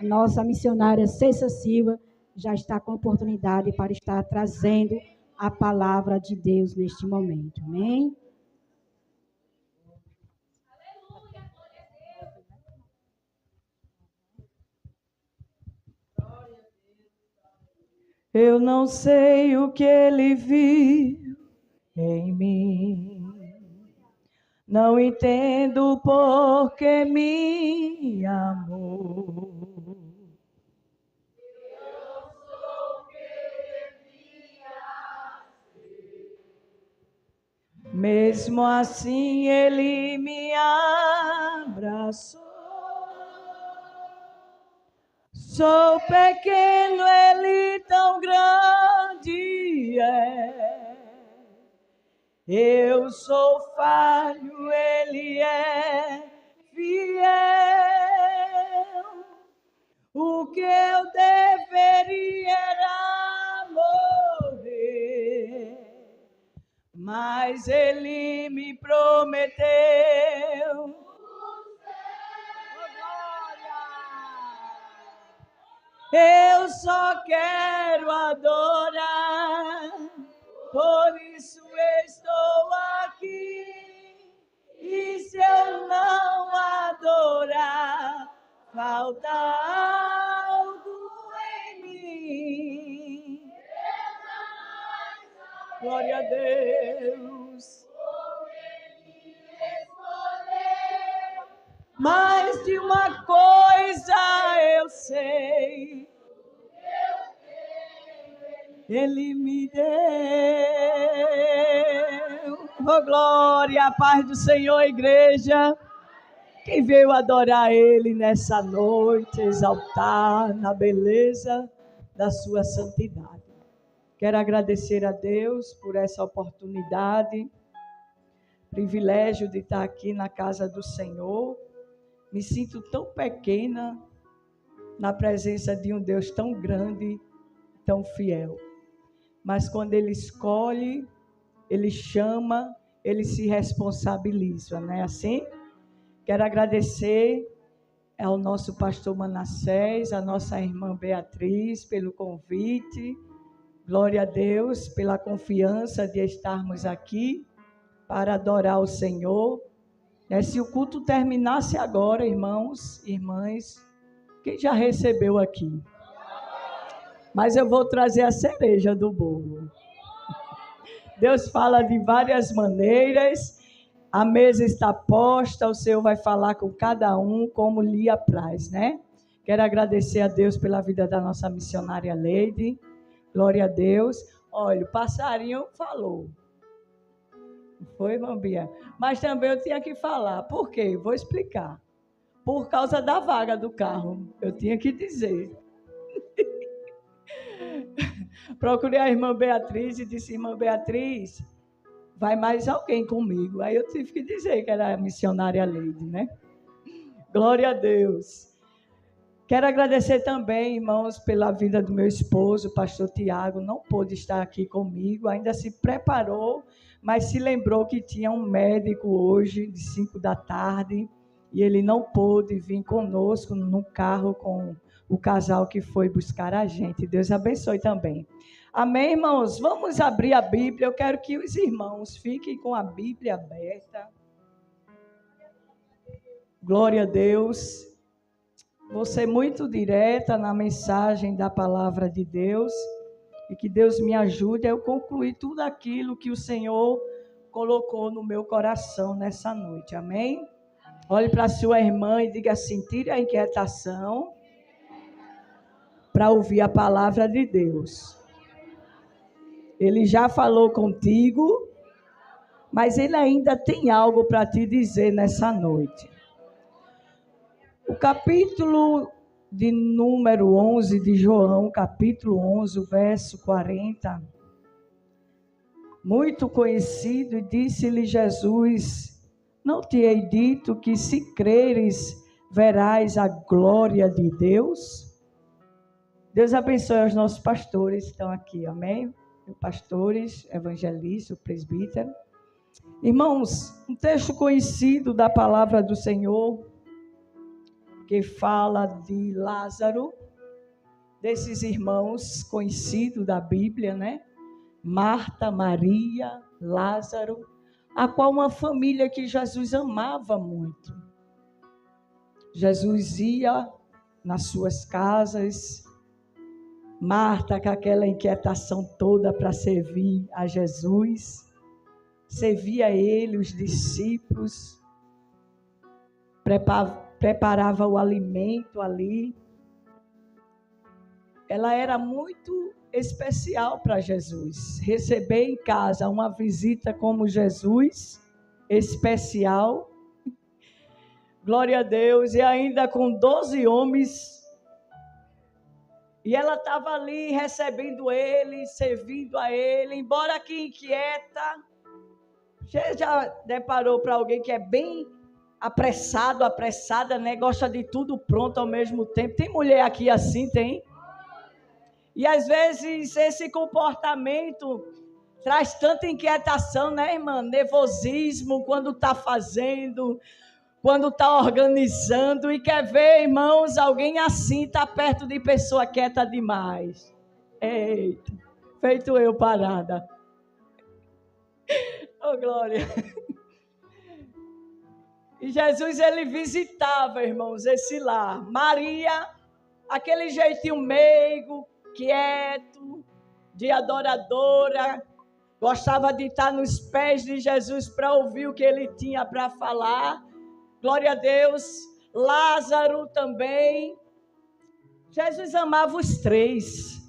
A nossa missionária Cessa Silva já está com oportunidade para estar trazendo a palavra de Deus neste momento. Amém? Eu não sei o que ele viu em mim, não entendo por que me amou. Eu não sou o que devia ser. Mesmo assim ele me abraçou. Sou pequeno, ele tão grande é. Eu sou falho, ele é fiel. O que eu deveria era morrer, mas ele me prometeu. Eu só quero adorar, por isso estou aqui. E se eu não adorar, falta algo em mim. Glória a Deus. Mas de uma coisa eu sei, ele me deu. Oh, glória, a paz do Senhor, igreja. Quem veio adorar ele nessa noite, exaltar na beleza da sua santidade. Quero agradecer a Deus por essa oportunidade, privilégio de estar aqui na casa do Senhor. Me sinto tão pequena na presença de um Deus tão grande, tão fiel. Mas quando Ele escolhe, Ele chama, Ele se responsabiliza, não é assim? Quero agradecer ao nosso pastor Manassés, à nossa irmã Beatriz pelo convite. Glória a Deus pela confiança de estarmos aqui para adorar o Senhor. Se o culto terminasse agora, irmãos, irmãs, quem já recebeu aqui? Mas eu vou trazer a cereja do bolo. Deus fala de várias maneiras. A mesa está posta, o Senhor vai falar com cada um como lhe apraz, né? Quero agradecer a Deus pela vida da nossa missionária Leide. Glória a Deus. Olha, o passarinho falou. Foi, irmã Bia? Mas também eu tinha que falar. Por quê? Vou explicar. Por causa da vaga do carro. Eu tinha que dizer. Procurei a irmã Beatriz e disse, irmã Beatriz, vai mais alguém comigo. Aí eu tive que dizer que era a missionária Leide, né? Glória a Deus. Quero agradecer também, irmãos, pela vida do meu esposo, o pastor Tiago. Não pôde estar aqui comigo, ainda se preparou, mas se lembrou que tinha um médico hoje, de 5 da tarde, e ele não pôde vir conosco no carro com o casal que foi buscar a gente. Deus abençoe também. Amém, irmãos? Vamos abrir a Bíblia. Eu quero que os irmãos fiquem com a Bíblia aberta. Glória a Deus. Vou ser muito direta na mensagem da palavra de Deus. E que Deus me ajude a eu concluir tudo aquilo que o Senhor colocou no meu coração nessa noite. Amém? Olhe para a sua irmã e diga assim, tire a inquietação para ouvir a palavra de Deus. Ele já falou contigo, mas ele ainda tem algo para te dizer nessa noite. O capítulo de número 11 de João, capítulo 11, o verso 40, muito conhecido, e disse-lhe Jesus, não te hei dito que se creres, verás a glória de Deus? Deus abençoe os nossos pastores que estão aqui, amém? Pastores, evangelistas, presbítero. Irmãos, um texto conhecido da palavra do Senhor, que fala de Lázaro, desses irmãos conhecidos da Bíblia, né? Marta, Maria, Lázaro, a qual uma família que Jesus amava muito. Jesus ia nas suas casas, Marta com aquela inquietação toda para servir a Jesus, servia ele, os discípulos, preparava o alimento ali. Ela era muito especial para Jesus. Receber em casa uma visita como Jesus, especial. Glória a Deus. E ainda com 12 homens. E ela estava ali recebendo ele, servindo a ele. Embora que inquieta. Você já deparou para alguém que é bem apressada, né? Gosta de tudo pronto ao mesmo tempo. Tem mulher aqui assim, tem? E às vezes esse comportamento traz tanta inquietação, né, irmã? Nervosismo quando está fazendo, quando está organizando. E quer ver, irmãos, alguém assim está perto de pessoa quieta demais. Eita, feito eu parada. Oh, glória. E Jesus, ele visitava, irmãos, esse lar. Maria, aquele jeitinho meigo, quieto, de adoradora, gostava de estar nos pés de Jesus para ouvir o que ele tinha para falar. Glória a Deus. Lázaro também. Jesus amava os três.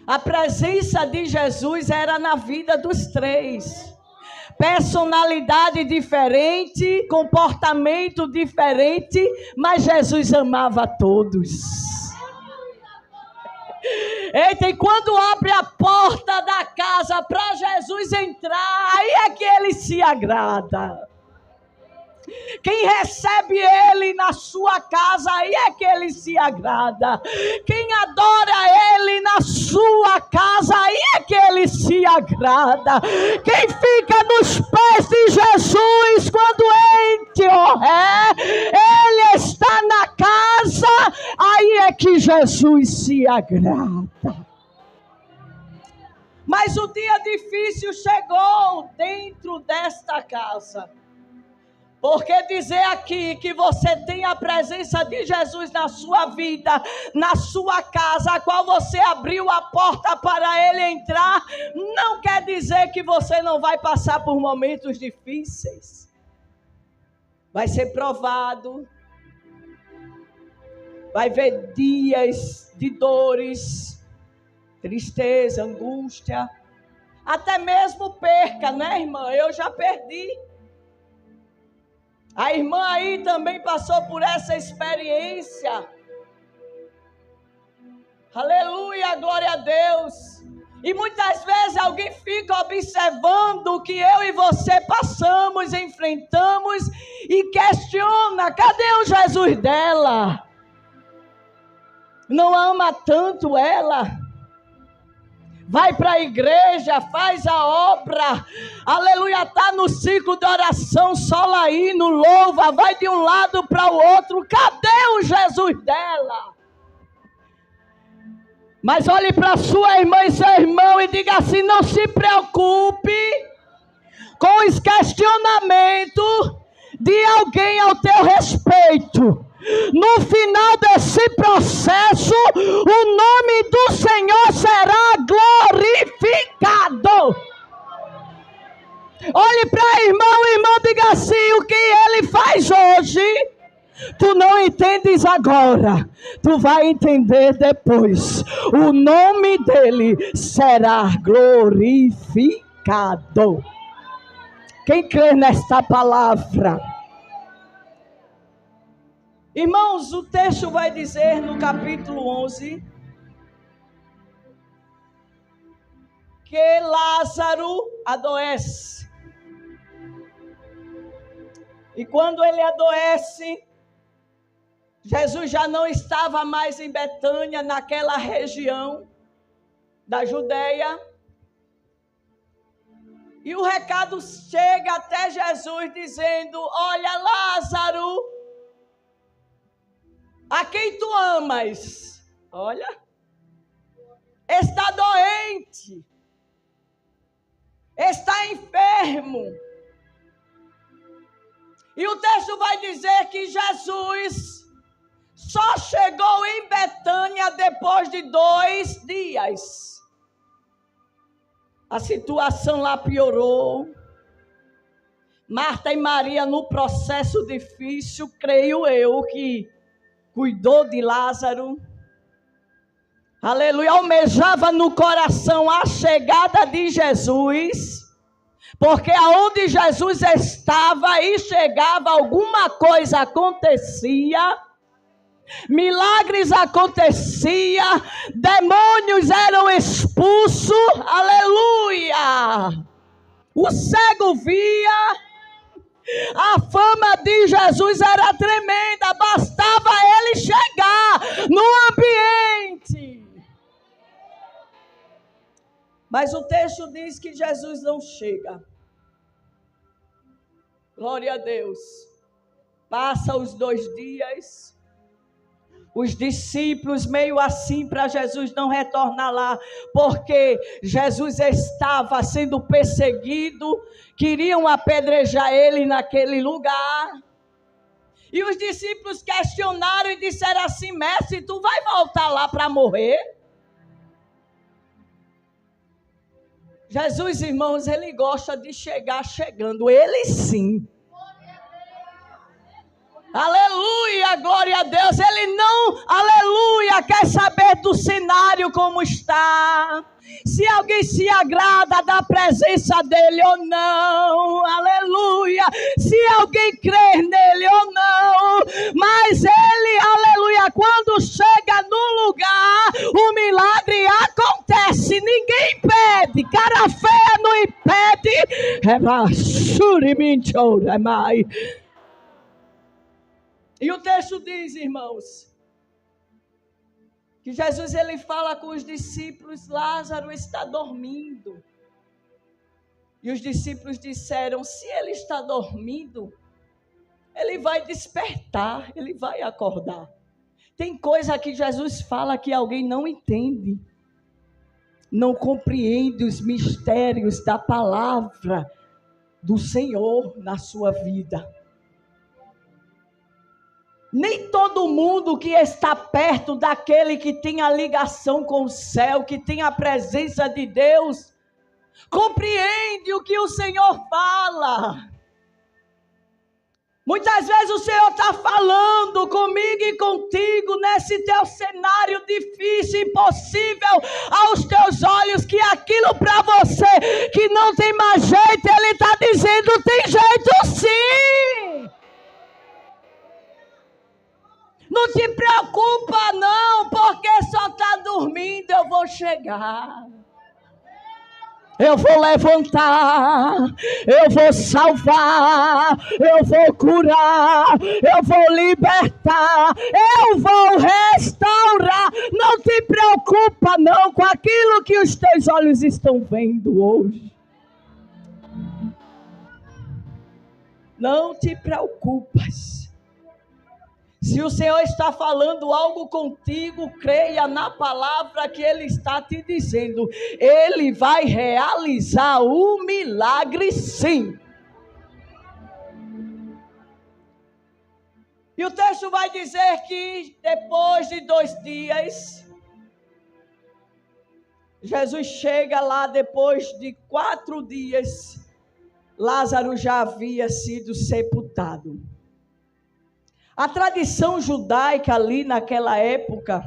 A presença de Jesus era na vida dos três. Personalidade diferente, comportamento diferente, mas Jesus amava todos. Eita, e quando abre a porta da casa para Jesus entrar, aí é que ele se agrada. Quem recebe ele na sua casa, aí é que ele se agrada. Quem adora ele na sua casa, aí é que ele se agrada. Quem fica nos pés de Jesus quando ele está na casa, aí é que Jesus se agrada. Mas o dia difícil chegou dentro desta casa. Porque dizer aqui que você tem a presença de Jesus na sua vida, na sua casa, a qual você abriu a porta para ele entrar, não quer dizer que você não vai passar por momentos difíceis. Vai ser provado. Vai ver dias de dores, tristeza, angústia, até mesmo perca, né, irmã? Eu já perdi. A irmã aí também passou por essa experiência. Aleluia, glória a Deus. E muitas vezes alguém fica observando o que eu e você passamos, enfrentamos e questiona: cadê o Jesus dela? Não ama tanto ela? Vai para a igreja, faz a obra, aleluia, está no ciclo de oração, sola aí, no louva, vai de um lado para o outro, cadê o Jesus dela? Mas olhe para sua irmã e seu irmão e diga assim: não se preocupe com os questionamentos de alguém ao teu respeito. No final desse processo, o nome do Senhor será glorificado. Olhe para irmão, diga assim: o que ele faz hoje, tu não entendes agora, tu vai entender depois. O nome dele será glorificado. Quem crê nesta palavra? Irmãos, o texto vai dizer no capítulo 11 que Lázaro adoece. E quando ele adoece, Jesus já não estava mais em Betânia, naquela região da Judeia. E o recado chega até Jesus dizendo: olha, Lázaro a quem tu amas, olha, está doente, está enfermo. E o texto vai dizer que Jesus só chegou em Betânia depois de 2 dias. A situação lá piorou. Marta e Maria, no processo difícil, creio eu, que cuidou de Lázaro. Aleluia, almejava no coração a chegada de Jesus, porque aonde Jesus estava e chegava, alguma coisa acontecia, milagres aconteciam, demônios eram expulsos, aleluia. O cego via, a fama de Jesus era tremenda, bastava ele chegar no ambiente. Mas o texto diz que Jesus não chega. Glória a Deus. Passa os 2 dias. Os discípulos meio assim para Jesus não retornar lá, porque Jesus estava sendo perseguido, queriam apedrejar ele naquele lugar. E os discípulos questionaram e disseram assim: mestre, tu vai voltar lá para morrer? Jesus, irmãos, ele gosta de chegar chegando, ele sim. Aleluia, glória a Deus. Ele não, aleluia, quer saber do cenário como está, se alguém se agrada da presença dele ou não, aleluia, se alguém crer nele ou não, mas ele, aleluia, quando chega no lugar, o milagre acontece, ninguém impede, cara feia não impede. E o texto diz, irmãos, que Jesus ele fala com os discípulos: Lázaro está dormindo. E os discípulos disseram: se ele está dormindo, ele vai despertar, ele vai acordar. Tem coisa que Jesus fala que alguém não entende, não compreende os mistérios da palavra do Senhor na sua vida. Nem todo mundo que está perto daquele que tem a ligação com o céu, que tem a presença de Deus, compreende o que o Senhor fala. Muitas vezes o Senhor está falando comigo e contigo nesse teu cenário difícil, impossível aos teus olhos, que aquilo para você que não tem mais jeito, Ele está dizendo: tem jeito sim. Não te preocupa não, porque só está dormindo, eu vou chegar. Eu vou levantar, eu vou salvar, eu vou curar, eu vou libertar, eu vou restaurar. Não te preocupa não com aquilo que os teus olhos estão vendo hoje. Não te preocupas. Se o Senhor está falando algo contigo, creia na palavra que Ele está te dizendo. Ele vai realizar o milagre sim. E o texto vai dizer que depois de 2 dias, Jesus chega lá. Depois de 4 dias, Lázaro já havia sido sepultado. A tradição judaica ali naquela época,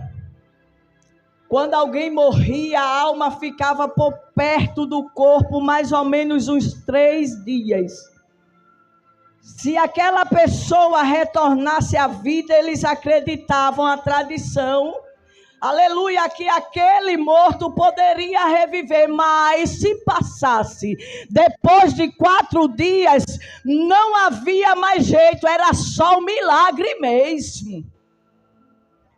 quando alguém morria, a alma ficava por perto do corpo mais ou menos uns 3 dias. Se aquela pessoa retornasse à vida, eles acreditavam, a tradição, aleluia, que aquele morto poderia reviver, mas se passasse depois de 4 dias, não havia mais jeito, era só um milagre mesmo.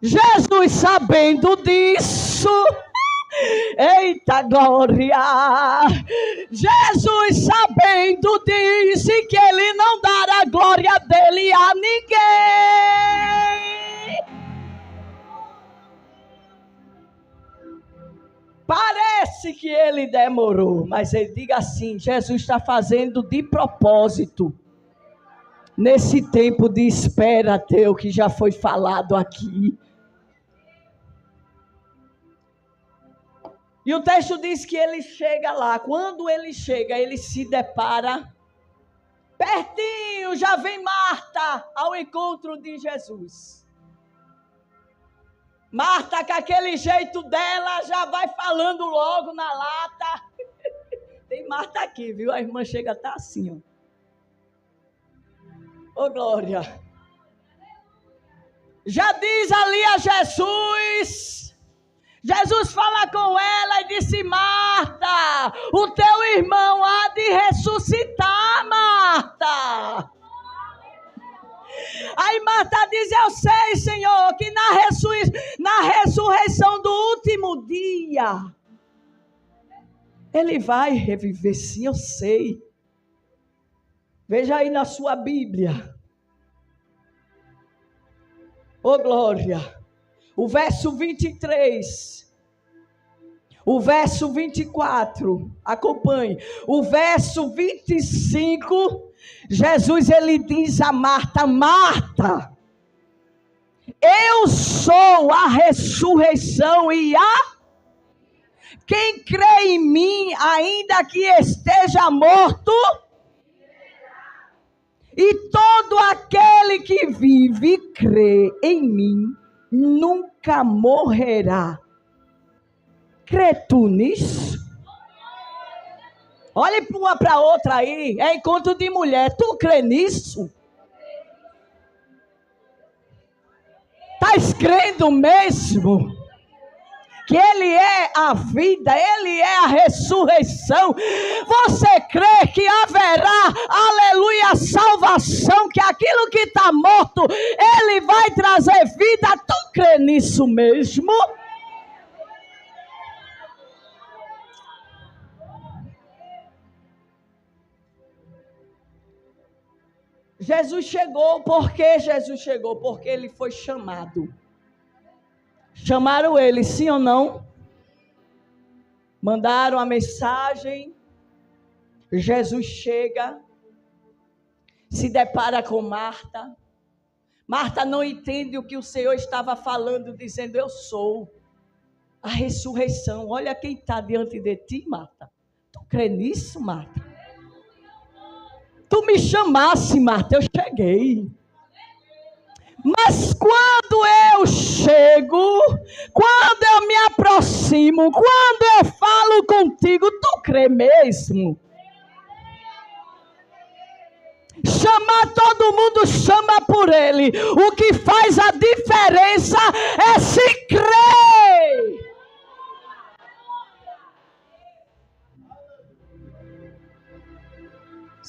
Jesus, sabendo disso, eita glória, Jesus sabendo disso, que Ele não dará a glória dele a ninguém. Parece que ele demorou, mas ele diga assim: Jesus está fazendo de propósito, nesse tempo de espera teu que já foi falado aqui. E o texto diz que ele chega lá. Quando ele chega, ele se depara pertinho, já vem Marta ao encontro de Jesus. Marta, com aquele jeito dela, já vai falando logo na lata. Tem Marta aqui, viu? A irmã chega, tá assim, ó. Ô, glória. Já diz ali a Jesus. Jesus fala com ela e disse: Marta, o teu irmão há de ressuscitar, Marta. Aí Marta diz: eu sei, Senhor, que na ressurreição do último dia, ele vai reviver. Sim, eu sei. Veja aí na sua Bíblia. Ô, glória. O verso 23. O verso 24. Acompanhe. O verso 25. Jesus, ele diz a Marta: Marta, eu sou a ressurreição e quem crê em mim, ainda que esteja morto, e todo aquele que vive e crê em mim, nunca morrerá. Crê tu nisso? Olhe uma para outra aí, é encontro de mulher. Tu crê nisso? Estás crendo mesmo? Que Ele é a vida, Ele é a ressurreição. Você crê que haverá, aleluia, salvação, que aquilo que está morto, Ele vai trazer vida? Tu crê nisso mesmo? Jesus chegou. Por que Jesus chegou? Porque ele foi chamado. Chamaram ele, sim ou não? Mandaram a mensagem. Jesus chega, se depara com Marta. Marta não entende o que o Senhor estava falando, dizendo: eu sou a ressurreição. Olha quem está diante de ti, Marta. Tu crê nisso, Marta? Tu me chamasse, Marta, eu cheguei. Mas quando eu chego, quando eu me aproximo, quando eu falo contigo, tu crê mesmo? Chamar todo mundo, chama por ele. O que faz a diferença é se crer.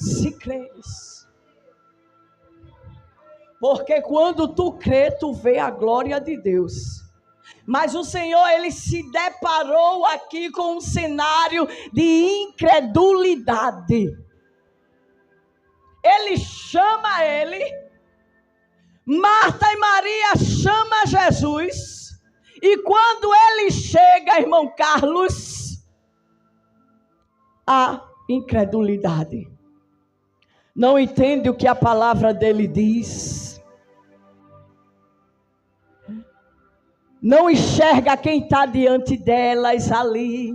Se crês. Porque quando tu crê, tu vê a glória de Deus. Mas o Senhor, ele se deparou aqui com um cenário de incredulidade. Ele chama ele. Marta e Maria chamam Jesus. E quando ele chega, irmão Carlos, a incredulidade. Não entende o que a palavra dele diz. Não enxerga quem está diante delas ali.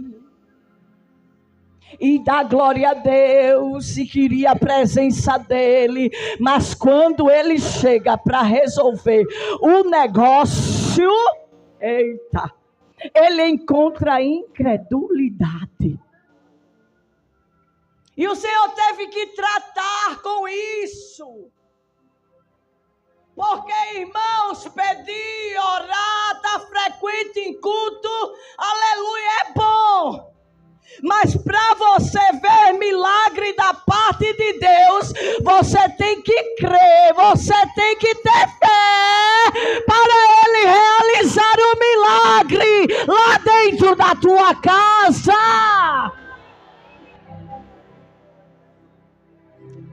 E dá glória a Deus e queria a presença dele. Mas quando ele chega para resolver o negócio, eita, ele encontra incredulidade. E o Senhor teve que tratar com isso. Porque, irmãos, pedir, orar, estar frequente em culto, aleluia, é bom. Mas para você ver milagre da parte de Deus, você tem que crer, você tem que ter fé para Ele realizar o milagre lá dentro da tua casa.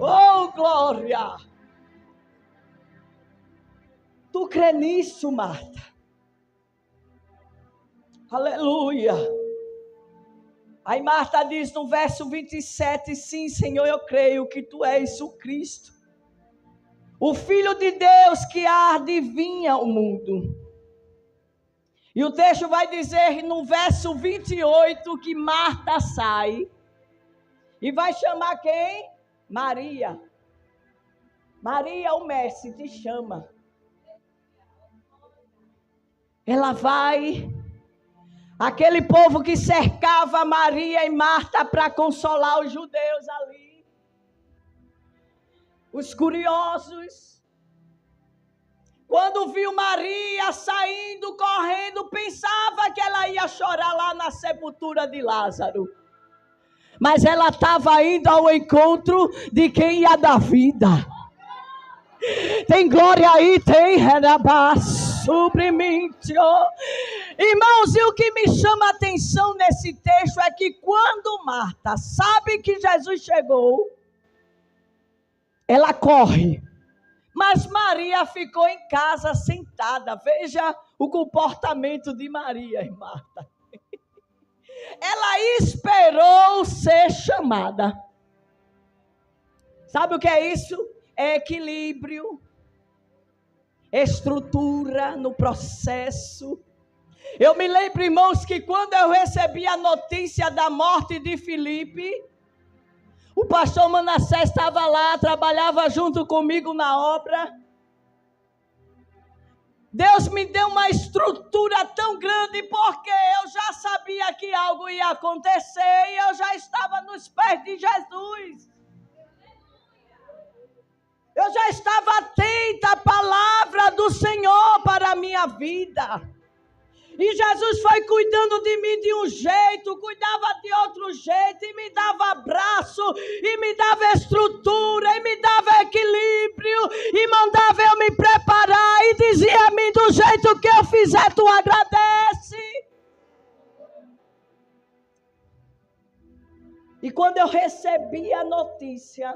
Oh, glória! Tu crê nisso, Marta? Aleluia! Aí Marta diz no verso 27, sim, Senhor, eu creio que tu és o Cristo, o Filho de Deus que há de vir ao mundo. E o texto vai dizer no verso 28 que Marta sai e vai chamar quem? Maria. Maria, o mestre te chama. Ela vai, aquele povo que cercava Maria e Marta para consolar os judeus ali, os curiosos, quando viu Maria saindo, correndo, pensava que ela ia chorar lá na sepultura de Lázaro. Mas ela estava indo ao encontro de quem ia dar vida. Tem glória aí, tem suprimente. Irmãos, e o que me chama a atenção nesse texto é que quando Marta sabe que Jesus chegou, ela corre. Mas Maria ficou em casa sentada. Veja o comportamento de Maria e Marta. Ela esperou ser chamada. Sabe o que é isso? É equilíbrio, estrutura no processo. Eu me lembro, irmãos, que quando eu recebi a notícia da morte de Filipe, o pastor Manassés estava lá, trabalhava junto comigo na obra. Deus me deu uma estrutura tão grande, porque eu já sabia que algo ia acontecer e eu já estava nos pés de Jesus. Eu já estava atenta à palavra do Senhor para a minha vida. E Jesus foi cuidando de mim de um jeito, cuidava de outro jeito, e me dava abraço, e me dava estrutura, e me dava equilíbrio, e mandava eu me preparar, e dizia a mim, do jeito que eu fizer, tu agradece. E quando eu recebi a notícia,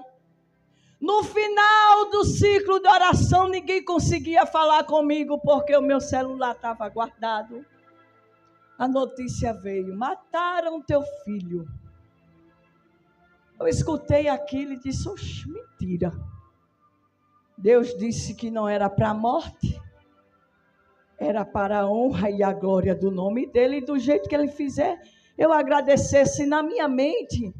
no final do ciclo de oração, ninguém conseguia falar comigo, porque o meu celular estava guardado. A notícia veio: mataram teu filho. Eu escutei aquilo e disse: oxe, mentira. Deus disse que não era para a morte, era para a honra e a glória do nome dele, e do jeito que ele fizer, eu agradecesse. Na minha mente,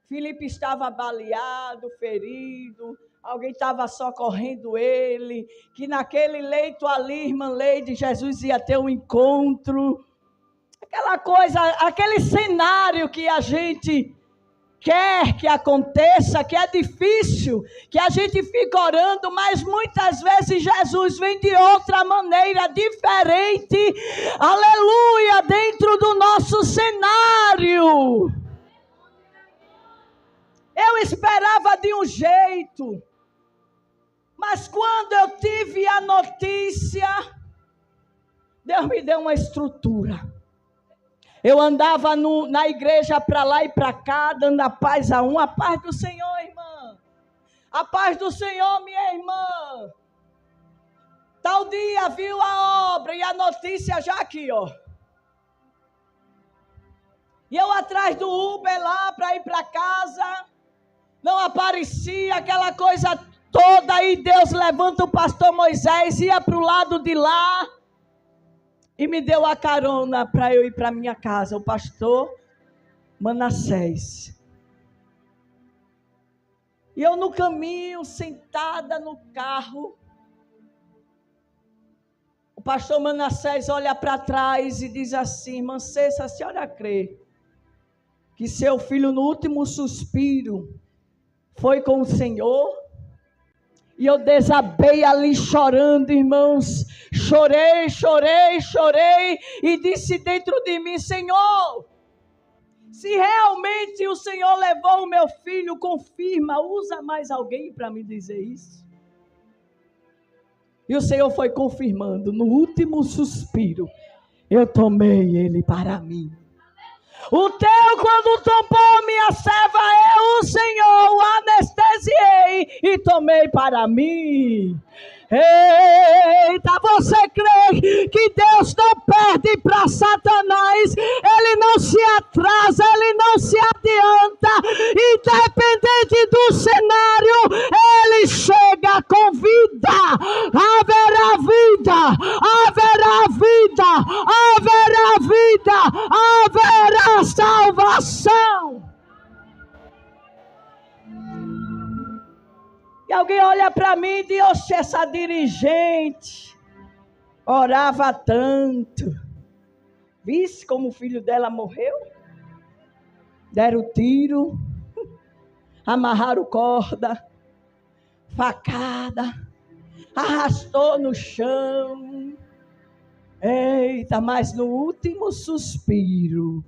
Filipe estava baleado, ferido, alguém estava socorrendo ele, que naquele leito ali, irmã Leide, Jesus ia ter um encontro, aquela coisa, aquele cenário que a gente quer que aconteça, que é difícil, que a gente fica orando, mas muitas vezes Jesus vem de outra maneira, diferente, aleluia, dentro do nosso cenário. Eu esperava de um jeito, mas quando eu tive a notícia, Deus me deu uma estrutura. Eu andava na igreja para lá e para cá, dando a paz a um. A paz do Senhor, irmã. A paz do Senhor, minha irmã. Tal dia viu a obra e a notícia já aqui, ó. E eu atrás do Uber lá para ir para casa. Não aparecia aquela coisa toda, e Deus levanta o pastor Moisés, ia para o lado de lá, e me deu a carona para eu ir para minha casa, o pastor Manassés. E eu no caminho, sentada no carro, o pastor Manassés olha para trás e diz assim: irmã Cessa, a senhora crê que seu filho no último suspiro foi com o Senhor? E eu desabei ali chorando, irmãos. Chorei, e disse dentro de mim: Senhor, se realmente o Senhor levou o meu filho, confirma, usa mais alguém para me dizer isso. E o Senhor foi confirmando. No último suspiro, eu tomei ele para mim. O teu, quando tomou minha serva, eu, o Senhor, o anestesiei e tomei para mim. Eita, você crê que Deus não perde para Satanás? Ele não não se atrasa, ele não se adianta, independente do cenário, ele chega com vida. Haverá vida, haverá vida, haverá vida, haverá salvação. E alguém olha para mim e diz: oxe, essa dirigente orava tanto. Viste como o filho dela morreu? Deram tiro, amarraram corda, facada, arrastou no chão. Eita, mas no último suspiro,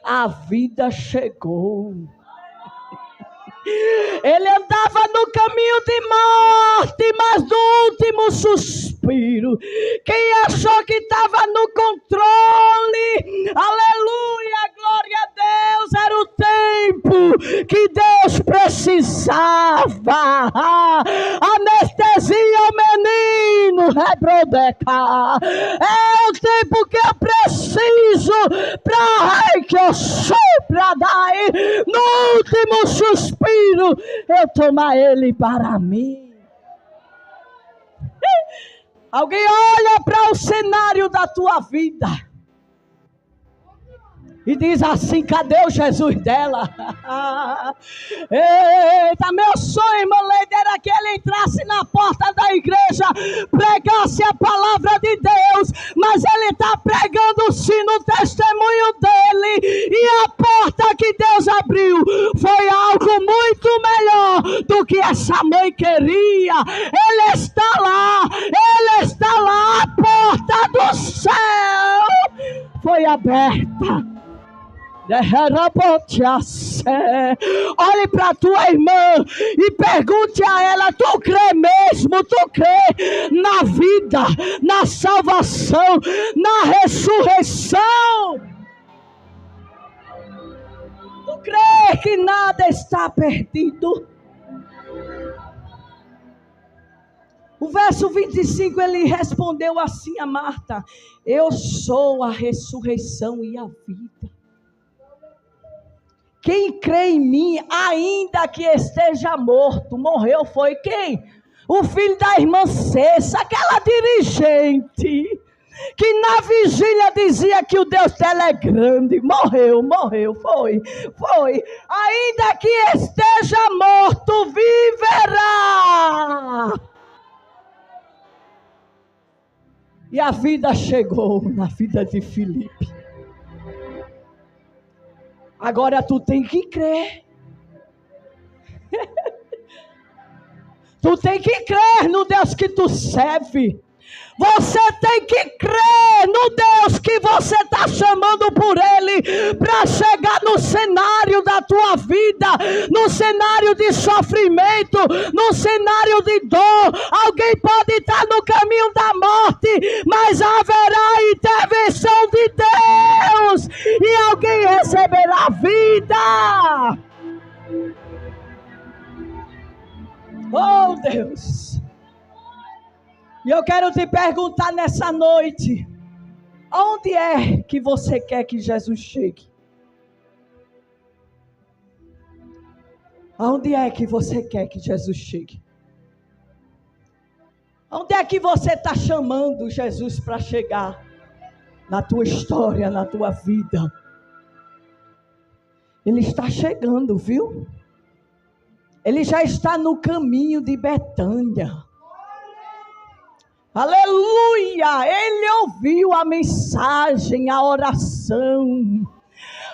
a vida chegou. Ele andava no caminho de morte, mas no último suspiro, quem achou que estava no controle, aleluia, glória a Deus, era o tempo que Deus precisava. Anestesia o menino, rebrodeca. É o tempo que eu preciso para que eu supra daí, no último suspiro, eu tomar ele para mim. Alguém olha para o cenário da tua vida e diz assim: cadê o Jesus dela? Eita, meu sonho, irmã Leide, era que ele entrasse na porta da igreja, pregasse a palavra de Deus, mas ele está pregando sim no testemunho dele, e a porta que Deus abriu foi algo muito melhor do que essa mãe queria. Ele está lá, a porta do céu foi aberta. Olhe para tua irmã e pergunte a ela: tu crê mesmo? Tu crê na vida, na salvação, na ressurreição? Tu crê que nada está perdido? O verso 25, ele respondeu assim a Marta: eu sou a ressurreição e a vida. Quem crê em mim, ainda que esteja morto, morreu foi quem? O filho da irmã Cessa, aquela dirigente, que na vigília dizia que o Deus dela é grande. Morreu, foi. Ainda que esteja morto, viverá. E a vida chegou na vida de Filipe. Agora tu tem que crer. Tu tem que crer no Deus que tu serve. Você tem que crer no Deus que você está chamando por Ele para chegar no cenário da tua vida, no cenário de sofrimento, no cenário de dor. Alguém pode estar no caminho da morte, mas haverá intervenção de Deus e alguém receberá vida. Oh, Deus! E eu quero te perguntar nessa noite: onde é que você quer que Jesus chegue? Onde é que você quer que Jesus chegue? Onde é que você está chamando Jesus para chegar na tua história, na tua vida? Ele está chegando, viu? Ele já está no caminho de Betânia. Aleluia! Ele ouviu a mensagem, a oração.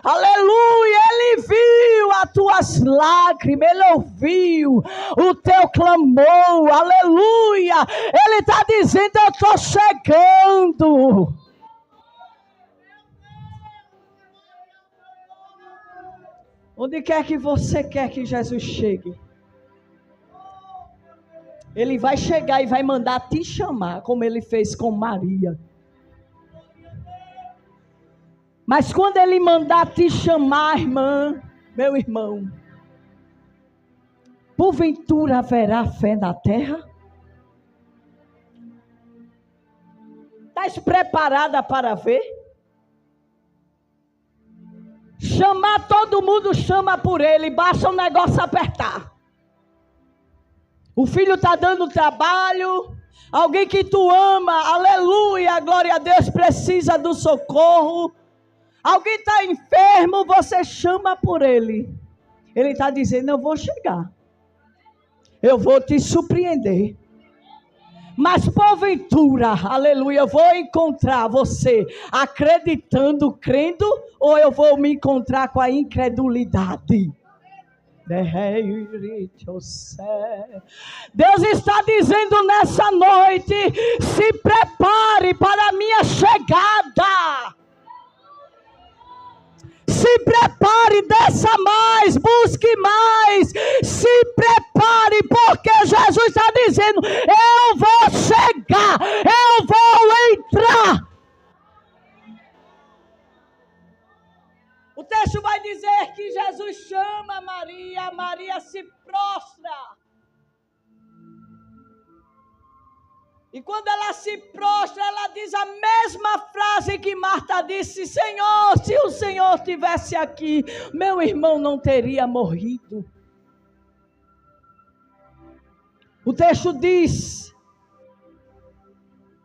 Aleluia! Ele viu as tuas lágrimas, ele ouviu o teu clamor. Aleluia! Ele está dizendo: eu estou chegando. Onde quer que você quer que Jesus chegue? Ele vai chegar e vai mandar te chamar, como ele fez com Maria. Mas quando ele mandar te chamar, irmã, meu irmão, porventura haverá fé na terra? Estás preparada para ver? Chamar todo mundo, chama por ele, basta o negócio apertar. O filho está dando trabalho, alguém que tu ama, aleluia, glória a Deus, precisa do socorro. Alguém está enfermo, você chama por ele. Ele está dizendo, eu vou chegar. Eu vou te surpreender. Mas porventura, aleluia, eu vou encontrar você acreditando, crendo, ou eu vou me encontrar com a incredulidade? Deus está dizendo nessa noite, se prepare para a minha chegada. Se prepare, desça mais, busque mais, se prepare, porque Jesus está dizendo, eu vou chegar, eu vou entrar. O texto vai dizer que Jesus chama Maria, Maria se prostra. E quando ela se prostra, ela diz a mesma frase que Marta disse, Senhor, se o Senhor estivesse aqui, meu irmão não teria morrido. O texto diz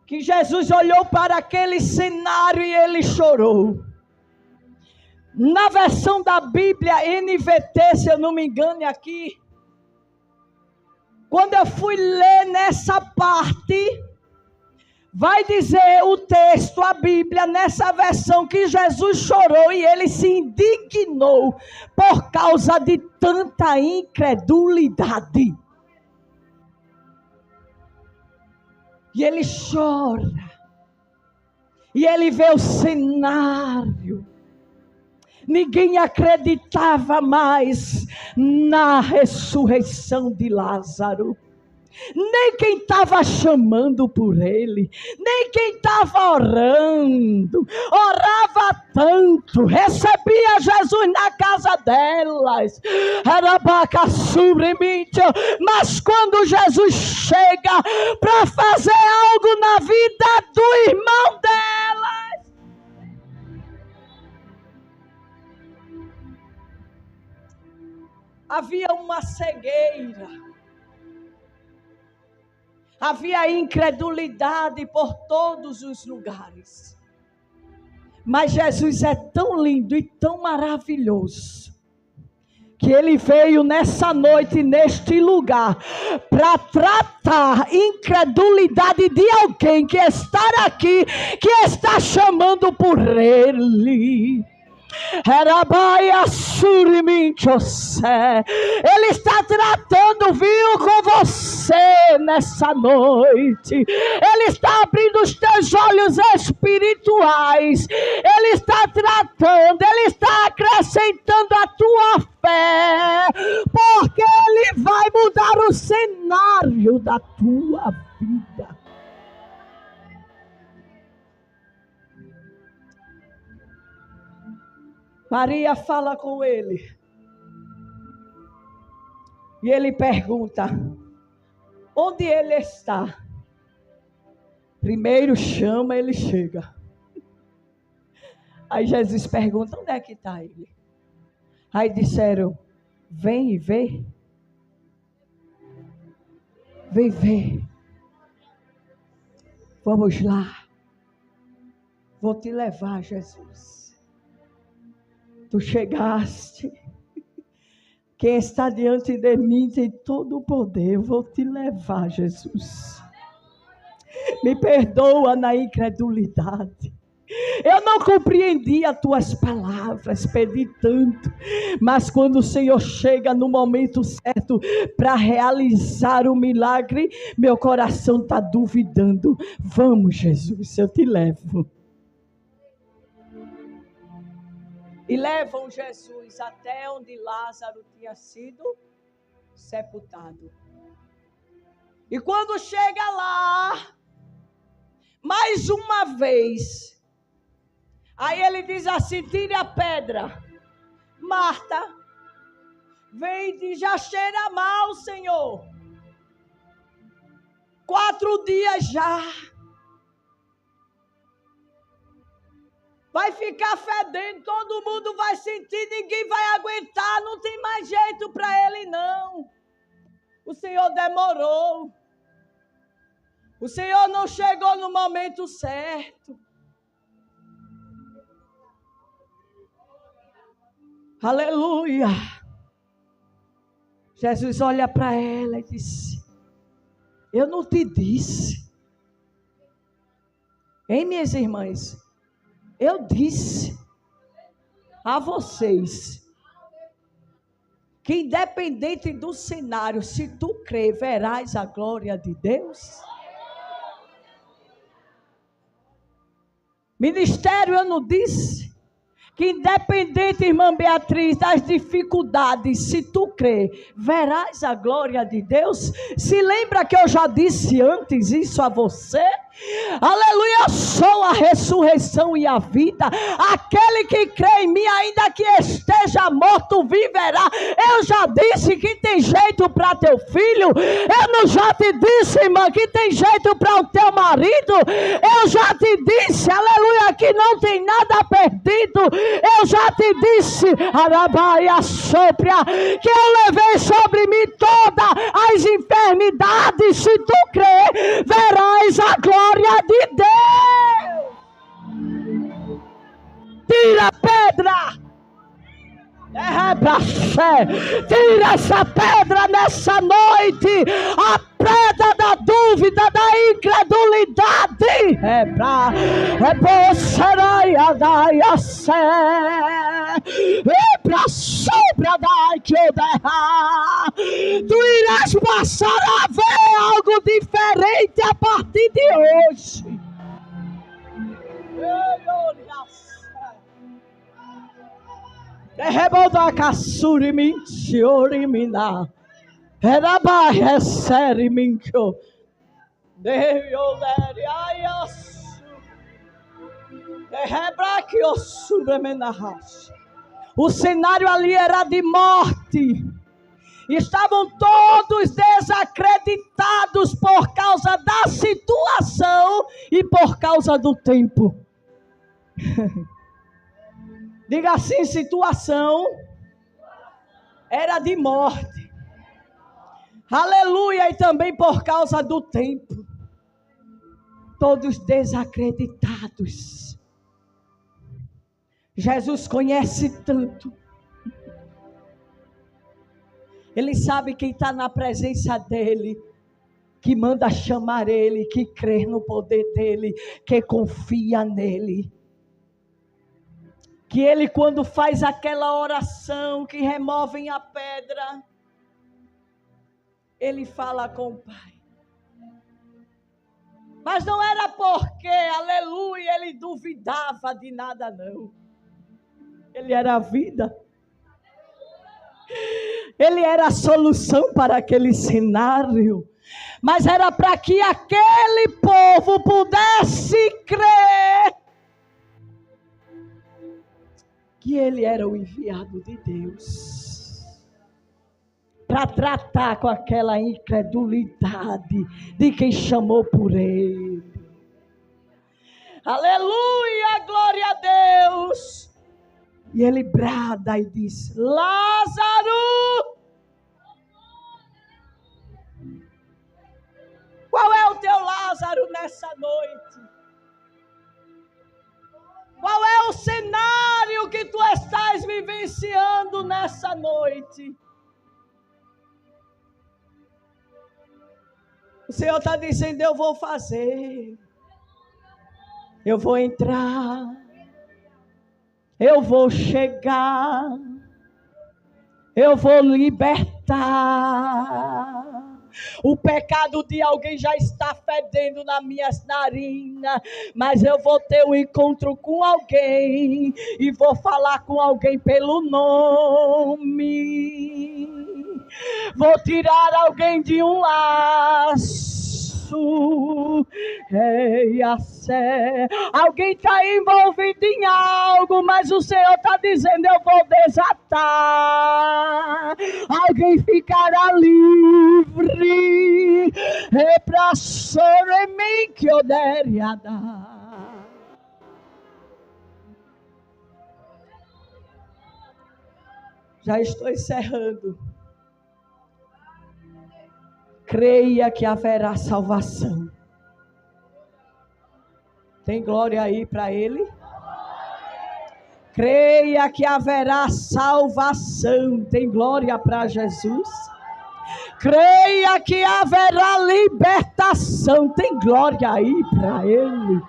que Jesus olhou para aquele cenário e ele chorou. Na versão da Bíblia NVT, se eu não me engano aqui, quando eu fui ler nessa parte, vai dizer o texto, a Bíblia, nessa versão, que Jesus chorou e ele se indignou por causa de tanta incredulidade. E ele chora. E ele vê o cenário. Ninguém acreditava mais na ressurreição de Lázaro. Nem quem estava chamando por ele, nem quem estava orando, orava tanto, recebia Jesus na casa delas, mas quando Jesus chega para fazer algo na vida do irmão delas, havia uma cegueira. Havia incredulidade por todos os lugares. Mas Jesus é tão lindo e tão maravilhoso, que ele veio nessa noite, neste lugar, para tratar incredulidade de alguém que está aqui, que está chamando por ele. Ele está tratando, viu, com você nessa noite. Ele está abrindo os teus olhos espirituais. Ele está tratando, ele está acrescentando a tua fé, porque ele vai mudar o cenário da tua vida. Maria fala com ele. E ele pergunta, onde ele está? Primeiro chama, ele chega. Aí Jesus pergunta, onde é que está ele? Aí disseram, vem e vê. Vem ver. Vamos lá. Vou te levar, Jesus. Tu chegaste. Quem está diante de mim tem todo o poder. Eu vou te levar, Jesus. Me perdoa na incredulidade. Eu não compreendi as tuas palavras, pedi tanto. Mas quando o Senhor chega no momento certo para realizar o milagre, meu coração está duvidando. Vamos, Jesus, eu te levo. E levam Jesus até onde Lázaro tinha sido sepultado. E quando chega lá, mais uma vez, aí ele diz assim, tire a pedra. Marta, vem e já cheira mal, Senhor. 4 dias já. Vai ficar fedendo, todo mundo vai sentir, ninguém vai aguentar, não tem mais jeito para ele não. O Senhor demorou. O Senhor não chegou no momento certo. Aleluia. Jesus olha para ela e disse: eu não te disse. Hein, minhas irmãs? Eu disse a vocês que independente do cenário, se tu crer, verás a glória de Deus. Ministério, eu não disse que independente, irmã Beatriz, das dificuldades, se tu crer, verás a glória de Deus. Se lembra que eu já disse antes isso a você? Aleluia, eu sou a ressurreição e a vida. Aquele que crê em mim, ainda que esteja morto, viverá. Eu já disse que tem jeito para teu filho. Eu não já te disse, irmã, que tem jeito para o teu marido. Eu já te disse, aleluia, que não tem nada perdido. Eu já te disse, arabaia sopra, que eu levei sobre mim todas as enfermidades. Se tu crer, verás a glória de Deus. Tira a pedra. Tira essa pedra nessa noite. A pedra da dúvida, da incredulidade. Tu irás passar a ver algo diferente a partir de hoje. O cenário ali era de morte. Estavam todos desacreditados por causa da situação e por causa do tempo. Diga assim, situação era de morte. Aleluia, e também por causa do tempo. Todos desacreditados. Jesus conhece tanto. Ele sabe quem está na presença dele, que manda chamar ele, que crê no poder dele, que confia nele. Que ele, quando faz aquela oração que removem a pedra, ele fala com o Pai. Mas não era porque, aleluia, ele duvidava de nada, não. Ele era a vida. Ele era a solução para aquele cenário. Mas era para que aquele povo pudesse crer que ele era o enviado de Deus para tratar com aquela incredulidade de quem chamou por ele. Aleluia, glória a Deus. E ele brada e diz: Lázaro, qual é o teu Lázaro nessa noite? Qual é o cenário que tu estás vivenciando nessa noite? O Senhor está dizendo: eu vou fazer, eu vou entrar, eu vou chegar, eu vou libertar. O pecado de alguém já está fedendo nas minhas narinas, mas eu vou ter um encontro com alguém e vou falar com alguém pelo nome. Vou tirar alguém de um laço. Alguém está envolvido em algo, mas o Senhor está dizendo: eu vou desatar. Alguém ficará livre. É para ser em mim que eu der. Já estou encerrando. Creia que haverá salvação. Tem glória aí para Ele? Creia que haverá salvação. Tem glória para Jesus? Creia que haverá libertação. Tem glória aí para Ele?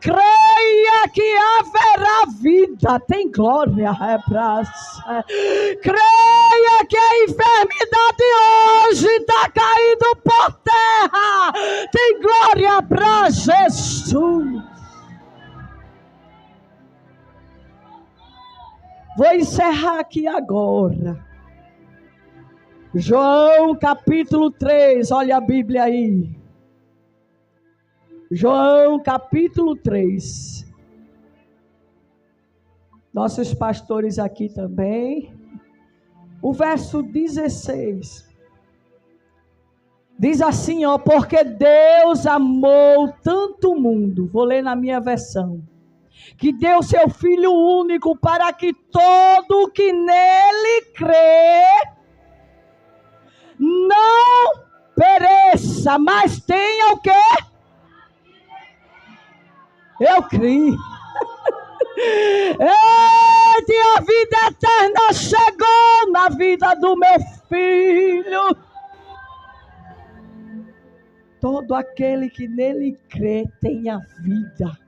Creia que haverá vida. Tem glória para creia que a enfermidade hoje está caindo por terra. Tem glória para Jesus. Vou encerrar aqui agora. João capítulo 3, olha a Bíblia aí. João capítulo 3. Nossos pastores aqui também. O verso 16. Diz assim, ó, porque Deus amou tanto o mundo. Vou ler na minha versão. Que deu seu Filho único para que todo que nele crê não pereça, mas tenha o quê? Eu criei. E a vida eterna chegou na vida do meu filho. Todo aquele que nele crê tem a vida.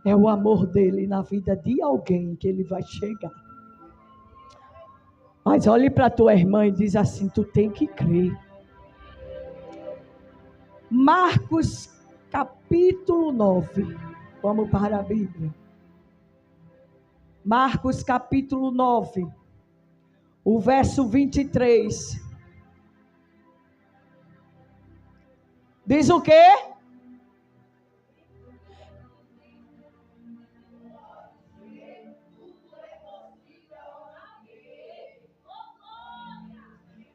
É o amor dele na vida de alguém que ele vai chegar. Mas olhe para tua irmã e diz assim, tu tem que crer. Marcos capítulo 9. Vamos para a Bíblia. Marcos capítulo 9. O verso 23. Diz o quê?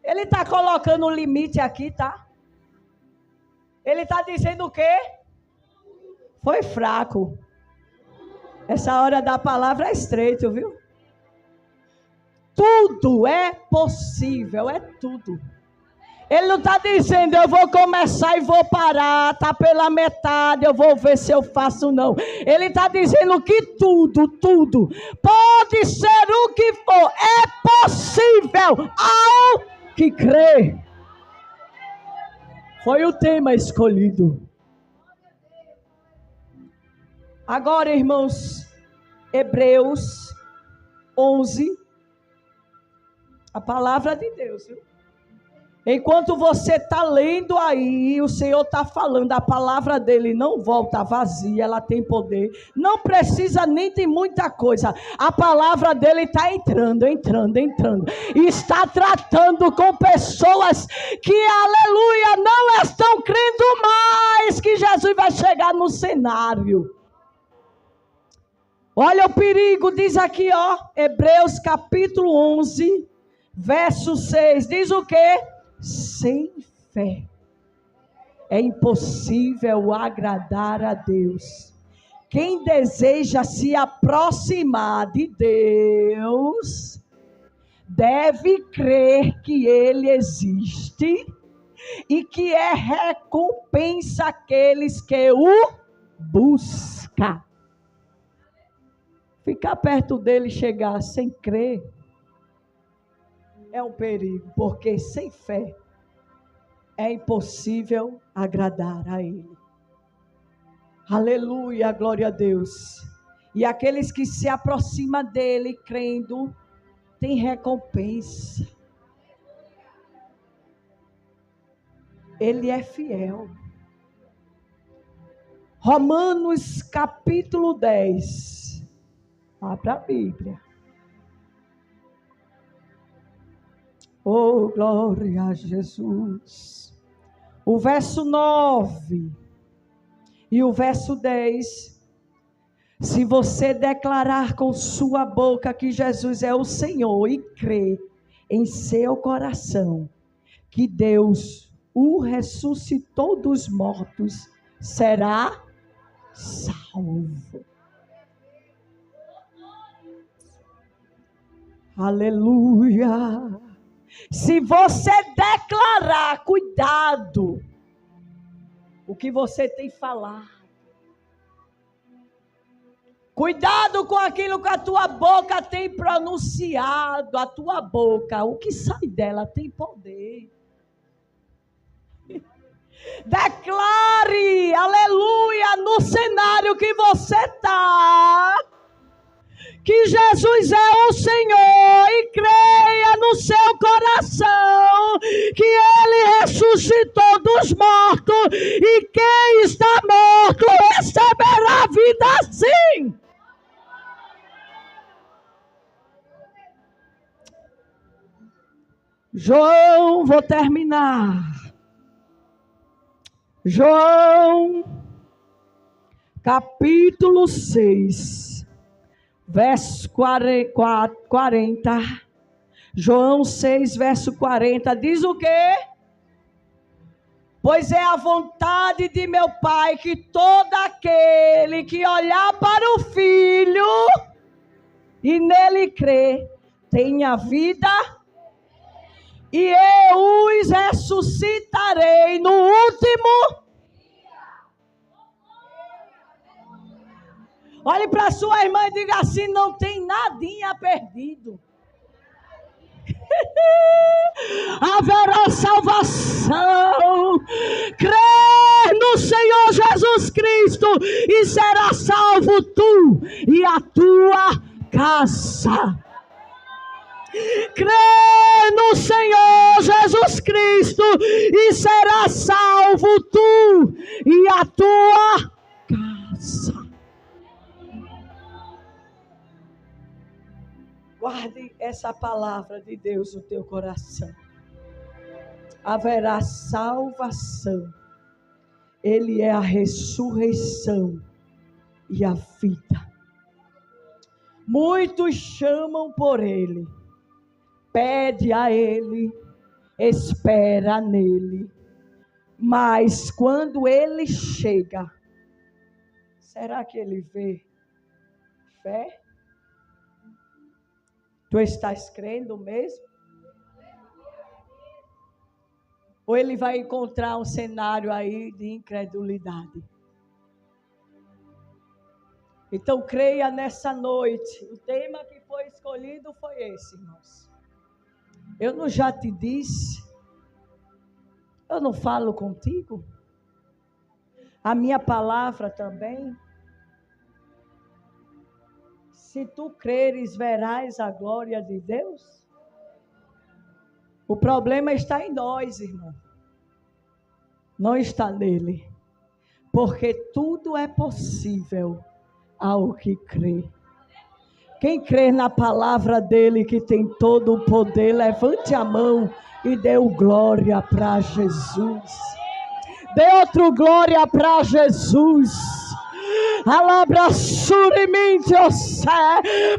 Ele está colocando um limite aqui, tá? Ele está dizendo o quê? Foi fraco. Essa hora da palavra é estreito, viu? Tudo é possível, é tudo. Ele não está dizendo, eu vou começar e vou parar, está pela metade, eu vou ver se eu faço, não. Ele está dizendo que tudo, pode ser o que for, é possível ao que crê. Foi o tema escolhido. Agora, irmãos, Hebreus 11, a palavra de Deus, viu? Enquanto você está lendo aí, o Senhor está falando, a palavra dele não volta vazia, ela tem poder, não precisa nem de muita coisa, a palavra dele está entrando, e está tratando com pessoas que, aleluia, não estão crendo mais que Jesus vai chegar no cenário. Olha o perigo, diz aqui, ó, Hebreus capítulo 11, verso 6, diz o quê? Sem fé é impossível agradar a Deus. Quem deseja se aproximar de Deus deve crer que Ele existe e que é recompensa aqueles que o buscam. Ficar perto dele e chegar sem crer é um perigo, porque sem fé é impossível agradar a Ele. Aleluia, glória a Deus. E aqueles que se aproximam dele crendo, tem recompensa. Ele é fiel. Romanos capítulo 10. Vá para a Bíblia. Oh, glória a Jesus. O verso 9 e o verso 10. Se você declarar com sua boca que Jesus é o Senhor e crer em seu coração que Deus o ressuscitou dos mortos, será salvo. Aleluia. Se você declarar, cuidado, o que você tem falado. Cuidado com aquilo que a tua boca tem pronunciado. A tua boca, o que sai dela tem poder. Declare, aleluia, no cenário que você está, que Jesus é o Senhor, e creia no seu coração que Ele ressuscitou dos mortos, e quem está morto receberá vida sim. João, vou terminar. João, capítulo 6, verso 40. João 6, verso 40, diz o quê? Pois é a vontade de meu Pai que todo aquele que olhar para o Filho e nele crer, tenha vida, e eu os ressuscitarei no último. Olhe para sua irmã e diga assim: não tem nadinha perdido. Haverá salvação. Crê no Senhor Jesus Cristo e será salvo tu e a tua casa. Crê no Senhor Jesus Cristo e será salvo tu e a tua casa. Guarde essa palavra de Deus no teu coração. Haverá salvação. Ele é a ressurreição e a vida. Muitos chamam por Ele. Pede a Ele, espera nele. Mas quando Ele chega, será que Ele vê fé? Tu estás crendo mesmo? Ou Ele vai encontrar um cenário aí de incredulidade? Então creia nessa noite. O tema que foi escolhido foi esse, irmãos. Eu não já te disse? Eu não falo contigo? A minha palavra também? Se tu creres, verás a glória de Deus? O problema está em nós, irmão. Não está nele. Porque tudo é possível ao que crê. Quem crê na palavra dele, que tem todo o poder, levante a mão e dê glória para Jesus. Dê outro glória para Jesus.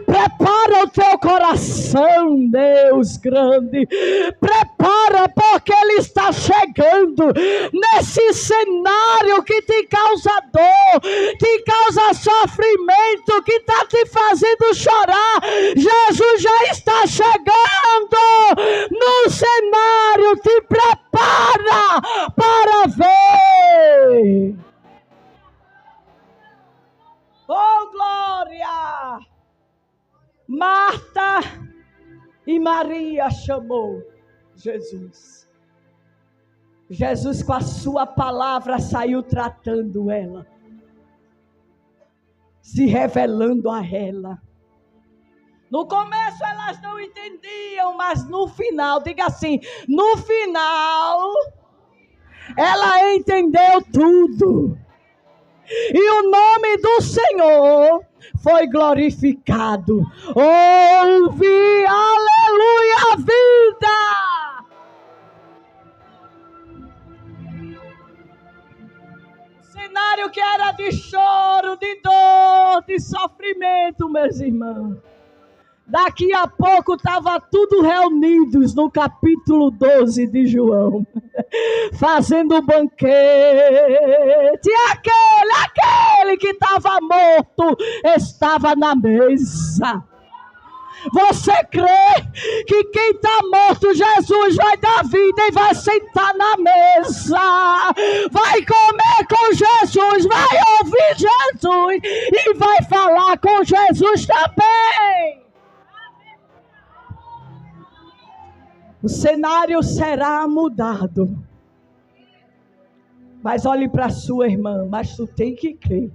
Prepara o teu coração, Deus grande. Prepara, porque Ele está chegando nesse cenário que te causa dor, te causa sofrimento, que está te fazendo chorar. Jesus já está chegando no cenário. Te prepara para ver. Oh, glória! Marta e Maria chamou Jesus. Jesus, com a sua palavra, saiu tratando ela, se revelando a ela. No começo elas não entendiam, mas no final, diga assim, no final, ela entendeu tudo. E o nome do Senhor foi glorificado. Ouve, aleluia, vida. O cenário que era de choro, de dor, de sofrimento, meus irmãos. Daqui a pouco estava tudo reunidos no capítulo 12 de João, fazendo banquete. Aquele que estava morto estava na mesa. Você crê que quem está morto, Jesus vai dar vida e vai sentar na mesa, vai comer com Jesus, vai ouvir Jesus e vai falar com Jesus também. O cenário será mudado. Mas olhe para a sua irmã, mas tu tem que crer.